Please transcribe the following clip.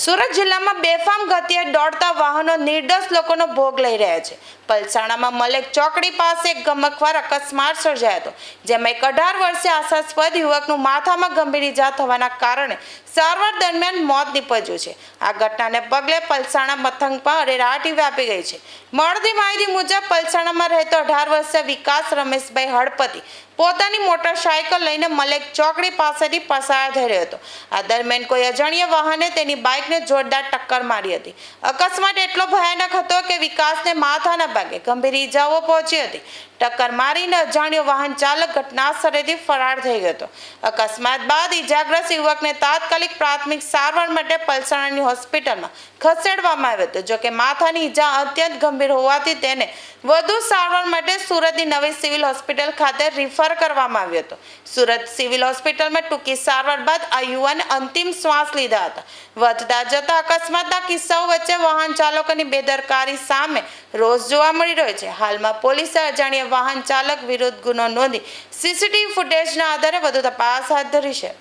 સુરત જિલ્લામાં બેફામ ગતિએ દોડતા વાહનો નિર્દોષ લોકોનો ભોગ લઈ રહ્યા છે। પલસાણામાં મલેક ચોકડી પાસે એક ગમખ્વાર અકસ્માત સર્જાયો હતો, જેમાં એક 18 વર્ષીય આશાસ્પદ યુવકનું માથામાં ગંભીર ઈજા થવાના કારણે સારવાર દરમિયાન મોત નીપજ્યું છે। આ ઘટનાને પગલે પલસાણા મથકમાં અરેરાટી વ્યાપી ગઈ છે। મળતી માહિતી મુજબ પલસાણામાં રહેતો 18 વર્ષીય વિકાસ રમેશભાઈ હળપતિ પોતાની મોટરસાયકલ લઈને મલેક ચોકડી પાસેથી પસાર થઈ રહ્યો હતો। આ દરમિયાન કોઈ અજાણ્યા વાહને તેની બાઇકને જોરદાર ટક્કર મારી હતી। અકસ્માત એટલો ભયાનક હતો કે વિકાસને માથાના ભાગે ગંભીર ઈજાઓ પહોંચી હતી। ટક્કર મારીને અજાણ્યો વાહન ચાલક ઘટના સ્થળેથી ફરાર થઈ ગયો હતો। અકસ્માત બાદ ઈજાગ્રસ્ત યુવકને તાત્કાલિક પ્રાથમિક સારવાર માટે પલસાણાની હોસ્પિટલમાં ખસેડવામાં આવ્યો હતો। જો કે માથાની ઈજા અત્યંત ગંભીર હોવાથી તેને વધુ સારવાર માટે સુરતની નવી સિવિલ હોસ્પિટલ ખાતે રિફર કરવામાં આવ્યો હતો। સુરત સિવિલ હોસ્પિટલમાં ટૂંકી સારવાર બાદ આ યુવાને અંતિમ શ્વાસ લીધા હતા। વધતા જતા અકસ્માતના કિસ્સાઓ વચ્ચે વાહન ચાલકોની બેદરકારી સામે રોષ જોવા મળી રહ્યો છે। હાલમાં પોલીસે અજાણ્યા વાહન ચાલક વિરુદ્ધ ગુનો નોંધી સીસીટીવી ફૂટેજના આધારે વધુ તપાસ હાથ ધરી છે।